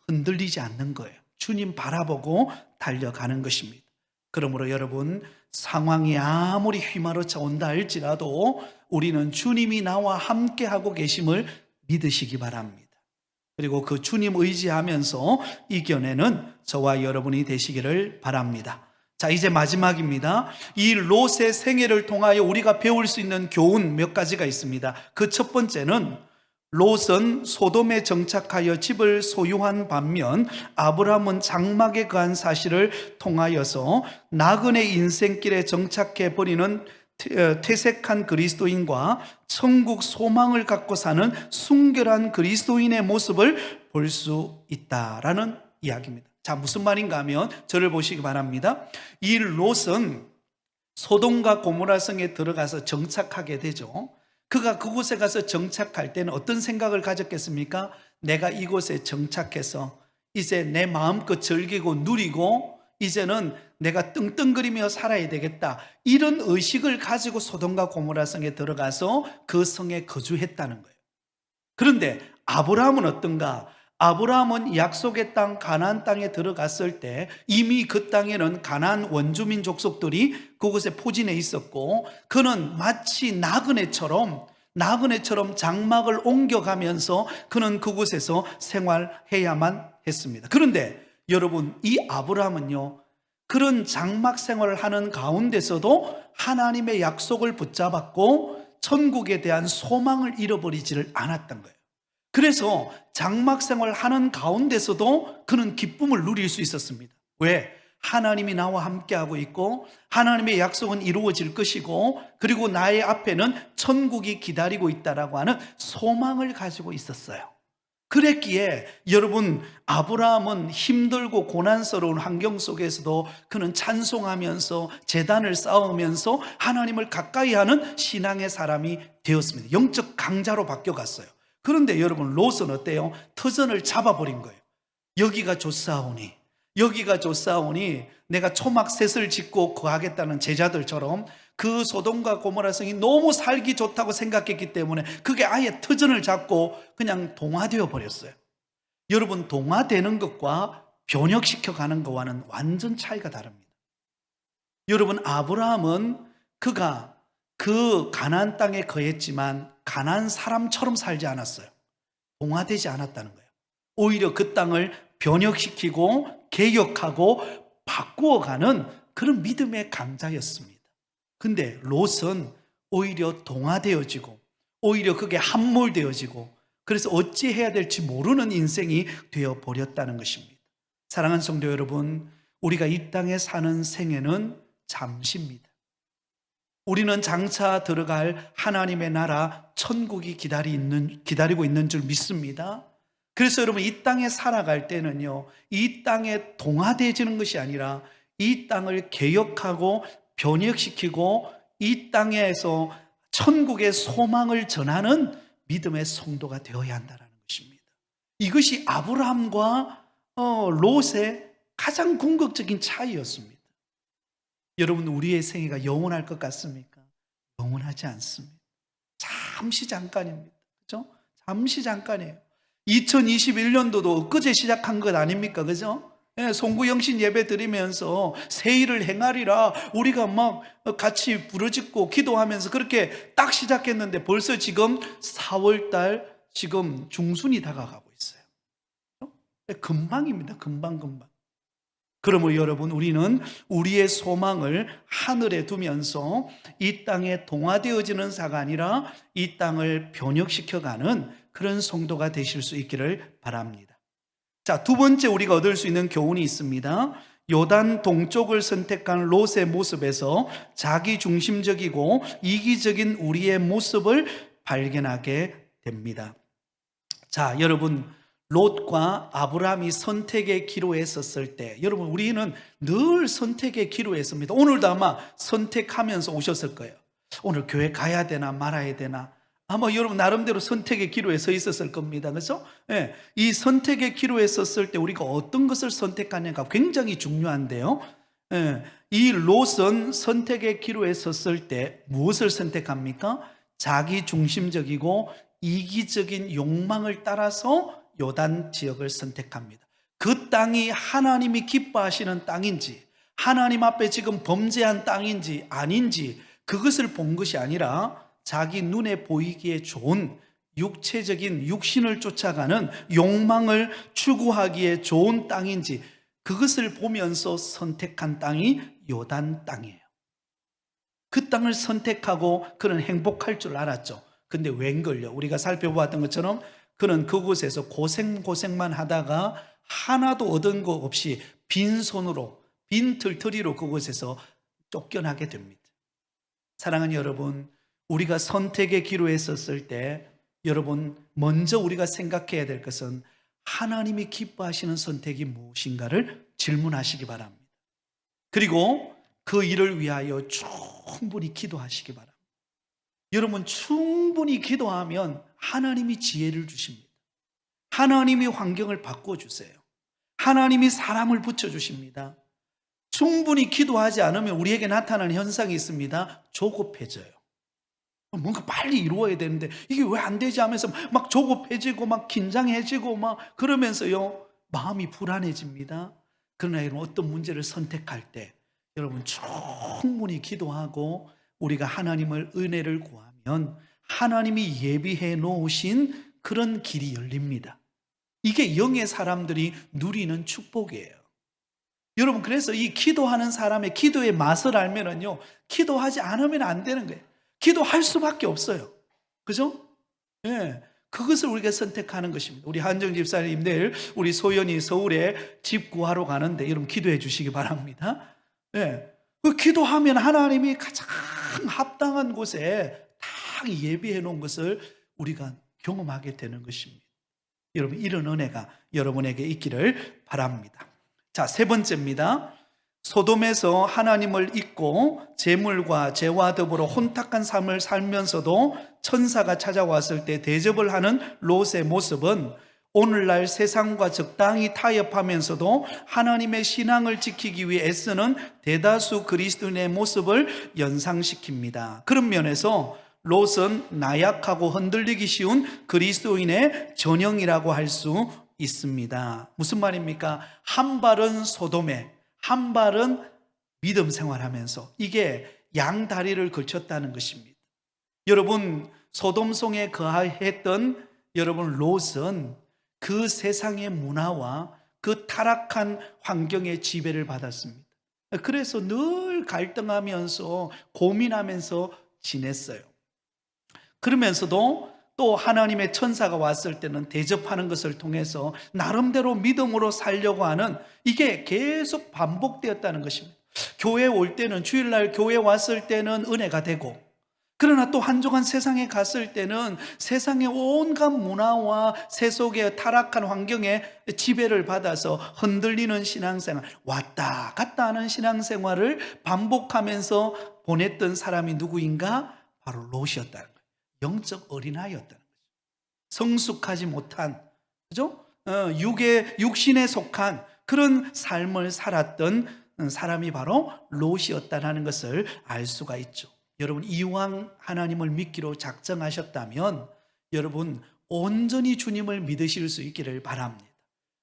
흔들리지 않는 거예요. 주님 바라보고 달려가는 것입니다. 그러므로 여러분, 상황이 아무리 휘말아쳐 온다 할지라도 우리는 주님이 나와 함께하고 계심을 믿으시기 바랍니다. 그리고 그 주님 의지하면서 이겨내는 저와 여러분이 되시기를 바랍니다. 자, 이제 마지막입니다. 이 롯의 생애를 통하여 우리가 배울 수 있는 교훈 몇 가지가 있습니다. 그 첫 번째는 롯은 소돔에 정착하여 집을 소유한 반면 아브라함은 장막에 거한 사실을 통하여서 나그네 인생길에 정착해 버리는 퇴색한 그리스도인과 천국 소망을 갖고 사는 순결한 그리스도인의 모습을 볼 수 있다라는 이야기입니다. 자, 무슨 말인가 하면 저를 보시기 바랍니다. 이 롯은 소돔과 고모라 성에 들어가서 정착하게 되죠. 그가 그곳에 가서 정착할 때는 어떤 생각을 가졌겠습니까? 내가 이곳에 정착해서 이제 내 마음껏 즐기고 누리고 이제는 내가 떵떵거리며 살아야 되겠다, 이런 의식을 가지고 소돔과 고모라 성에 들어가서 그 성에 거주했다는 거예요. 그런데 아브라함은 어떤가? 아브라함은 약속의 땅 가나안 땅에 들어갔을 때 이미 그 땅에는 가나안 원주민 족속들이 그곳에 포진해 있었고, 그는 마치 나그네처럼 장막을 옮겨가면서 그는 그곳에서 생활해야만 했습니다. 그런데 여러분, 이 아브라함은요, 그런 장막 생활을 하는 가운데서도 하나님의 약속을 붙잡았고 천국에 대한 소망을 잃어버리지를 않았던 거예요. 그래서 장막 생활을 하는 가운데서도 그는 기쁨을 누릴 수 있었습니다. 왜? 하나님이 나와 함께하고 있고 하나님의 약속은 이루어질 것이고 그리고 나의 앞에는 천국이 기다리고 있다라고 하는 소망을 가지고 있었어요. 그랬기에 여러분, 아브라함은 힘들고 고난스러운 환경 속에서도 그는 찬송하면서 제단을 쌓으면서 하나님을 가까이 하는 신앙의 사람이 되었습니다. 영적 강자로 바뀌어갔어요. 그런데 여러분, 롯은 어때요? 터전을 잡아버린 거예요. 여기가 좋사오니, 여기가 좋사오니 내가 초막셋을 짓고 거하겠다는 제자들처럼 그 소돔과 고모라 성이 너무 살기 좋다고 생각했기 때문에 그게 아예 터전을 잡고 그냥 동화되어 버렸어요. 여러분, 동화되는 것과 변혁시켜 가는 것과는 완전 차이가 다릅니다. 여러분, 아브라함은 그가 그 가나안 땅에 거했지만 가나안 사람처럼 살지 않았어요. 동화되지 않았다는 거예요. 오히려 그 땅을 변혁시키고 개혁하고 바꾸어가는 그런 믿음의 강자였습니다. 근데 롯은 오히려 동화되어지고 오히려 그게 함몰되어지고 그래서 어찌해야 될지 모르는 인생이 되어버렸다는 것입니다. 사랑하는 성도 여러분, 우리가 이 땅에 사는 생애는 잠시입니다. 우리는 장차 들어갈 하나님의 나라 천국이 기다리고 있는 줄 믿습니다. 그래서 여러분, 이 땅에 살아갈 때는요, 이 땅에 동화되어지는 것이 아니라 이 땅을 개혁하고 변혁시키고 이 땅에서 천국의 소망을 전하는 믿음의 성도가 되어야 한다는 것입니다. 이것이 아브라함과 롯의 가장 궁극적인 차이였습니다. 여러분, 우리의 생애가 영원할 것 같습니까? 영원하지 않습니다. 잠시 잠깐입니다. 그렇죠? 잠시 잠깐이에요. 2021년도도 엊그제 시작한 것 아닙니까? 그죠? 예, 송구영신 예배 드리면서 새일을 행하리라 우리가 막 같이 부르짖고 기도하면서 그렇게 딱 시작했는데 벌써 지금 4월달 지금 중순이 다가가고 있어요. 금방입니다. 금방. 그러므로 여러분, 우리는 우리의 소망을 하늘에 두면서 이 땅에 동화되어지는 자가 아니라 이 땅을 변혁시켜가는 그런 성도가 되실 수 있기를 바랍니다. 자, 두 번째 우리가 얻을 수 있는 교훈이 있습니다. 요단 동쪽을 선택한 롯의 모습에서 자기 중심적이고 이기적인 우리의 모습을 발견하게 됩니다. 자, 여러분, 롯과 아브라함이 선택의 기로에 섰을 때, 여러분, 우리는 늘 선택의 기로에 섭니다. 오늘도 아마 선택하면서 오셨을 거예요. 오늘 교회 가야 되나 말아야 되나, 아마 여러분 나름대로 선택의 기로에 서 있었을 겁니다. 그래서 이 선택의 기로에 섰을 때 우리가 어떤 것을 선택하냐가 굉장히 중요한데요. 이 롯은 선택의 기로에 섰을 때 무엇을 선택합니까? 자기 중심적이고 이기적인 욕망을 따라서 요단 지역을 선택합니다. 그 땅이 하나님이 기뻐하시는 땅인지, 하나님 앞에 지금 범죄한 땅인지 아닌지 그것을 본 것이 아니라 자기 눈에 보이기에 좋은 육체적인 육신을 쫓아가는 욕망을 추구하기에 좋은 땅인지 그것을 보면서 선택한 땅이 요단 땅이에요. 그 땅을 선택하고 그는 행복할 줄 알았죠. 근데 웬걸요? 우리가 살펴보았던 것처럼 그는 그곳에서 고생만 하다가 하나도 얻은 것 없이 빈손으로 빈털터리로 그곳에서 쫓겨나게 됩니다. 사랑하는 여러분, 우리가 선택의 기로에 섰을 때 여러분, 먼저 우리가 생각해야 될 것은 하나님이 기뻐하시는 선택이 무엇인가를 질문하시기 바랍니다. 그리고 그 일을 위하여 충분히 기도하시기 바랍니다. 여러분, 충분히 기도하면 하나님이 지혜를 주십니다. 하나님이 환경을 바꿔주세요. 하나님이 사람을 붙여주십니다. 충분히 기도하지 않으면 우리에게 나타나는 현상이 있습니다. 조급해져요. 뭔가 빨리 이루어야 되는데 이게 왜 안 되지 하면서 막 조급해지고 막 긴장해지고 막 그러면서요, 마음이 불안해집니다. 그러나 여러분, 어떤 문제를 선택할 때 여러분 충분히 기도하고 우리가 하나님을 은혜를 구하면 하나님이 예비해 놓으신 그런 길이 열립니다. 이게 영의 사람들이 누리는 축복이에요. 여러분, 그래서 이 기도하는 사람의 기도의 맛을 알면은요, 기도하지 않으면 안 되는 거예요. 기도할 수밖에 없어요. 그죠? 예. 그것을 우리가 선택하는 것입니다. 우리 한정 집사님 내일 우리 소연이 서울에 집 구하러 가는데 여러분 기도해 주시기 바랍니다. 예. 그 기도하면 하나님이 가장 합당한 곳에 딱 예비해 놓은 것을 우리가 경험하게 되는 것입니다. 여러분, 이런 은혜가 여러분에게 있기를 바랍니다. 자, 세 번째입니다. 소돔에서 하나님을 잊고 재물과 죄와 더불어 혼탁한 삶을 살면서도 천사가 찾아왔을 때 대접을 하는 롯의 모습은 오늘날 세상과 적당히 타협하면서도 하나님의 신앙을 지키기 위해 애쓰는 대다수 그리스도인의 모습을 연상시킵니다. 그런 면에서 롯은 나약하고 흔들리기 쉬운 그리스도인의 전형이라고 할 수 있습니다. 무슨 말입니까? 한 발은 소돔에, 한 발은 믿음 생활하면서, 이게 양다리를 걸쳤다는 것입니다. 여러분, 소돔성에 거하였던 여러분 롯은 그 세상의 문화와 그 타락한 환경의 지배를 받았습니다. 그래서 늘 갈등하면서 고민하면서 지냈어요. 그러면서도 또 하나님의 천사가 왔을 때는 대접하는 것을 통해서 나름대로 믿음으로 살려고 하는, 이게 계속 반복되었다는 것입니다. 교회 올 때는, 주일날 교회 왔을 때는 은혜가 되고, 그러나 또 한 주간 세상에 갔을 때는 세상의 온갖 문화와 세속의 타락한 환경에 지배를 받아서 흔들리는 신앙생활, 왔다 갔다 하는 신앙생활을 반복하면서 보냈던 사람이 누구인가? 바로 롯이었다는 거예요. 영적 어린아이였다는 거죠. 성숙하지 못한, 그죠? 육신에 속한 그런 삶을 살았던 사람이 바로 롯이었다는 것을 알 수가 있죠. 여러분, 이왕 하나님을 믿기로 작정하셨다면 여러분 온전히 주님을 믿으실 수 있기를 바랍니다.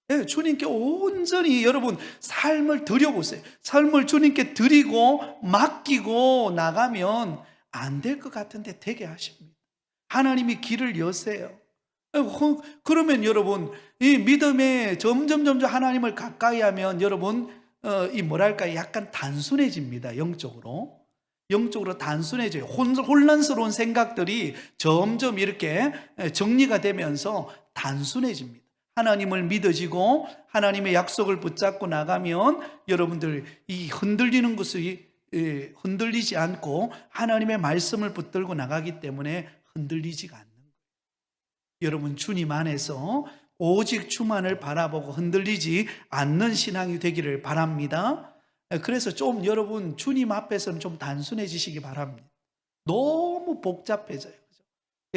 네, 주님께 온전히 여러분 삶을 드려보세요. 삶을 주님께 드리고 맡기고 나가면 안 될 것 같은데 되게 하십니다. 하나님이 길을 여세요. 그러면 여러분 이 믿음에 점점 하나님을 가까이 하면 여러분 약간 단순해집니다. 영적으로 단순해져요. 혼란스러운 생각들이 점점 이렇게 정리가 되면서 단순해집니다. 하나님을 믿어지고 하나님의 약속을 붙잡고 나가면 여러분들 이 흔들리는 것이 흔들리지 않고 하나님의 말씀을 붙들고 나가기 때문에 흔들리지가 않는 거예요. 여러분, 주님 안에서 오직 주만을 바라보고 흔들리지 않는 신앙이 되기를 바랍니다. 그래서 좀 여러분 주님 앞에서는 좀 단순해지시기 바랍니다. 너무 복잡해져요.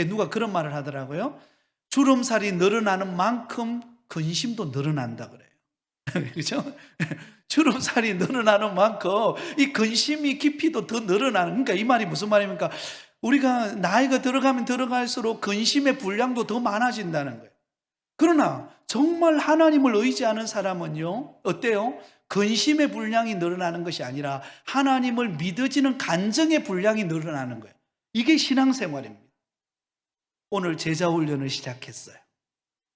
누가 그런 말을 하더라고요. 주름살이 늘어나는 만큼 근심도 늘어난다 그래요. 그렇죠? 주름살이 늘어나는 만큼 이 근심이 깊이도 더 늘어나는, 그러니까 이 말이 무슨 말입니까? 우리가 나이가 들어가면 들어갈수록 근심의 분량도 더 많아진다는 거예요. 그러나 정말 하나님을 의지하는 사람은요, 어때요? 근심의 분량이 늘어나는 것이 아니라 하나님을 믿어지는 간증의 분량이 늘어나는 거예요. 이게 신앙생활입니다. 오늘 제자훈련을 시작했어요.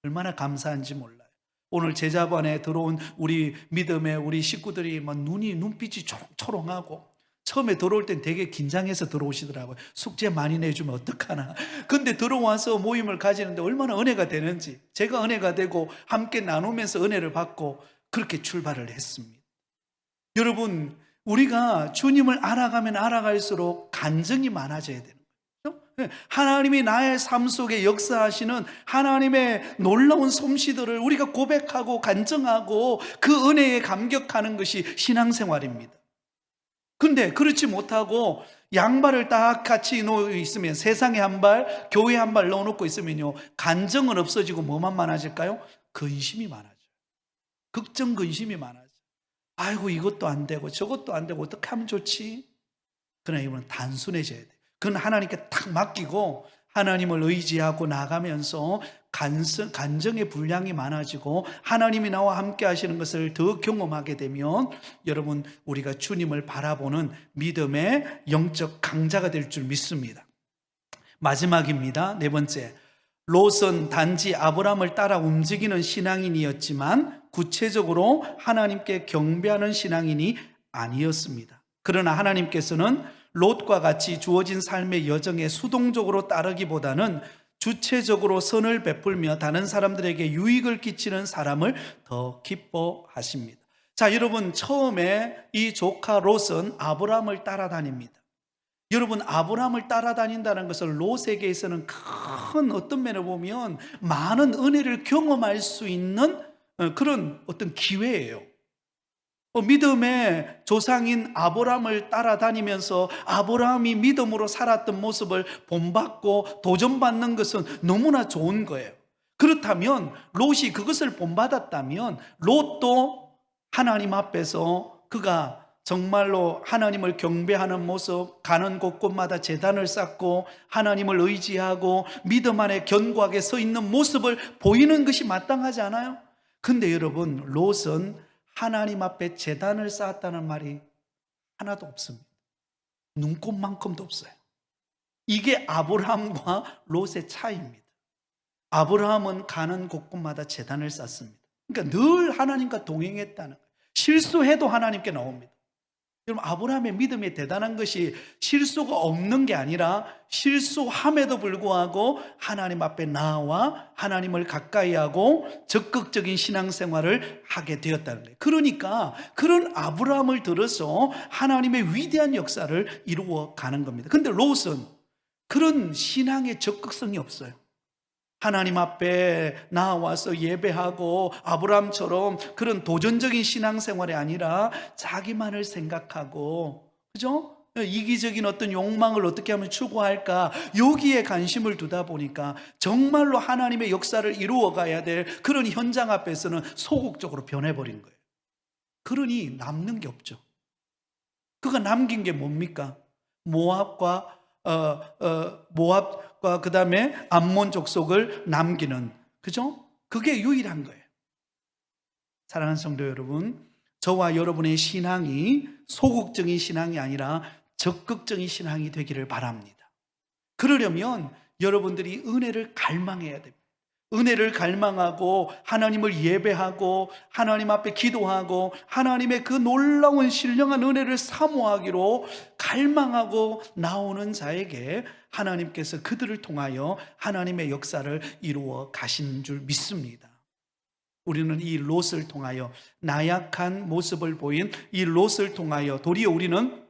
얼마나 감사한지 몰라요. 오늘 제자반에 들어온 우리 믿음의 우리 식구들이 막 눈빛이 초롱초롱하고, 처음에 들어올 땐 되게 긴장해서 들어오시더라고요. 숙제 많이 내주면 어떡하나. 근데 들어와서 모임을 가지는데 얼마나 은혜가 되는지, 제가 은혜가 되고 함께 나누면서 은혜를 받고 그렇게 출발을 했습니다. 여러분, 우리가 주님을 알아가면 알아갈수록 간증이 많아져야 되는 거예요. 하나님이 나의 삶 속에 역사하시는 하나님의 놀라운 솜씨들을 우리가 고백하고 간증하고 그 은혜에 감격하는 것이 신앙생활입니다. 근데 그렇지 못하고 양발을 딱 같이 놓고 있으면, 세상에 한 발, 교회에 한 발 넣어놓고 있으면요, 간증은 없어지고 뭐만 많아질까요? 근심이 많아져요. 걱정 근심이 많아져요. 아이고, 이것도 안 되고 저것도 안 되고 어떻게 하면 좋지? 그러나 이번은 단순해져야 돼요. 그건 하나님께 탁 맡기고 하나님을 의지하고 나가면서 간증의 분량이 많아지고 하나님이 나와 함께 하시는 것을 더 경험하게 되면 여러분, 우리가 주님을 바라보는 믿음의 영적 강자가 될 줄 믿습니다. 마지막입니다. 네 번째, 롯은 단지 아브라함을 따라 움직이는 신앙인이었지만 구체적으로 하나님께 경배하는 신앙인이 아니었습니다. 그러나 하나님께서는 롯과 같이 주어진 삶의 여정에 수동적으로 따르기보다는 주체적으로 선을 베풀며 다른 사람들에게 유익을 끼치는 사람을 더 기뻐하십니다. 자, 여러분, 처음에 이 조카 롯은 아브라함을 따라다닙니다. 여러분, 아브라함을 따라다닌다는 것은 롯에게서는 큰 어떤 면을 보면 많은 은혜를 경험할 수 있는 그런 어떤 기회예요. 믿음의 조상인 아브라함을 따라다니면서 아브라함이 믿음으로 살았던 모습을 본받고 도전받는 것은 너무나 좋은 거예요. 그렇다면 롯이 그것을 본받았다면 롯도 하나님 앞에서 그가 정말로 하나님을 경배하는 모습, 가는 곳곳마다 제단을 쌓고 하나님을 의지하고 믿음 안에 견고하게 서 있는 모습을 보이는 것이 마땅하지 않아요? 근데 여러분, 롯은 하나님 앞에 제단을 쌓았다는 말이 하나도 없습니다. 눈꼽만큼도 없어요. 이게 아브라함과 롯의 차이입니다. 아브라함은 가는 곳곳마다 제단을 쌓습니다. 그러니까 늘 하나님과 동행했다는 거예요. 실수해도 하나님께 나옵니다. 여러분, 아브라함의 믿음이 대단한 것이 실수가 없는 게 아니라 실수함에도 불구하고 하나님 앞에 나와 하나님을 가까이 하고 적극적인 신앙생활을 하게 되었다는 거예요. 그러니까 그런 아브라함을 들어서 하나님의 위대한 역사를 이루어 가는 겁니다. 근데 롯은 그런 신앙의 적극성이 없어요. 하나님 앞에 나와서 예배하고 아브라함처럼 그런 도전적인 신앙생활이 아니라 자기만을 생각하고, 그죠? 이기적인 어떤 욕망을 어떻게 하면 추구할까, 여기에 관심을 두다 보니까 정말로 하나님의 역사를 이루어 가야 될 그런 현장 앞에서는 소극적으로 변해버린 거예요. 그러니 남는 게 없죠. 그가 남긴 게 뭡니까? 모압과 그 다음에 암몬 족속을 남기는, 그죠? 그게 유일한 거예요. 사랑하는 성도 여러분, 저와 여러분의 신앙이 소극적인 신앙이 아니라 적극적인 신앙이 되기를 바랍니다. 그러려면 여러분들이 은혜를 갈망해야 됩니다. 은혜를 갈망하고 하나님을 예배하고 하나님 앞에 기도하고 하나님의 그 놀라운 신령한 은혜를 사모하기로 갈망하고 나오는 자에게 하나님께서 그들을 통하여 하나님의 역사를 이루어 가신 줄 믿습니다. 우리는 이 롯을 통하여, 나약한 모습을 보인 이 롯을 통하여 도리어 우리는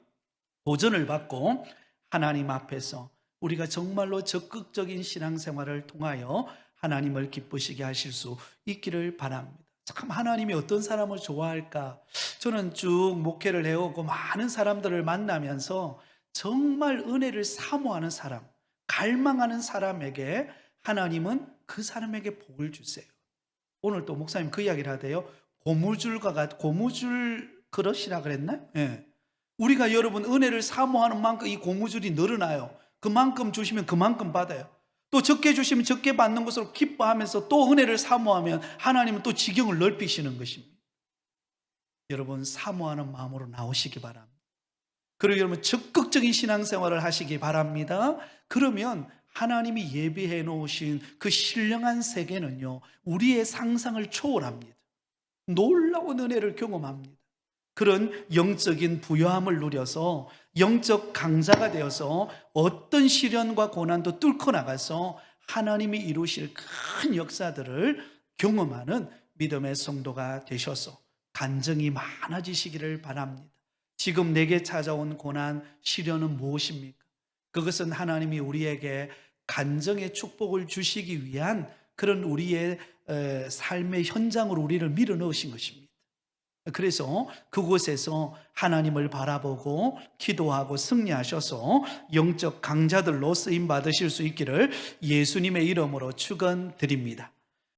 도전을 받고 하나님 앞에서 우리가 정말로 적극적인 신앙생활을 통하여 하나님을 기쁘시게 하실 수 있기를 바랍니다. 참, 하나님이 어떤 사람을 좋아할까? 저는 쭉 목회를 해오고 많은 사람들을 만나면서 정말 은혜를 사모하는 사람, 갈망하는 사람에게 하나님은 그 사람에게 복을 주세요. 오늘 또 목사님 그 이야기를 하대요. 고무줄 그릇이라 그랬나요? 예. 우리가 여러분 은혜를 사모하는 만큼 이 고무줄이 늘어나요. 그만큼 주시면 그만큼 받아요. 또 적게 주시면 적게 받는 것으로 기뻐하면서 또 은혜를 사모하면 하나님은 또 지경을 넓히시는 것입니다. 여러분, 사모하는 마음으로 나오시기 바랍니다. 그리고 여러분, 적극적인 신앙생활을 하시기 바랍니다. 그러면 하나님이 예비해 놓으신 그 신령한 세계는요, 우리의 상상을 초월합니다. 놀라운 은혜를 경험합니다. 그런 영적인 부여함을 누려서 영적 강자가 되어서 어떤 시련과 고난도 뚫고 나가서 하나님이 이루실 큰 역사들을 경험하는 믿음의 성도가 되셔서 간증이 많아지시기를 바랍니다. 지금 내게 찾아온 고난, 시련은 무엇입니까? 그것은 하나님이 우리에게 간증의 축복을 주시기 위한 그런 우리의 삶의 현장으로 우리를 밀어넣으신 것입니다. 그래서 그곳에서 하나님을 바라보고 기도하고 승리하셔서 영적 강자들로 쓰임 받으실 수 있기를 예수님의 이름으로 축원드립니다.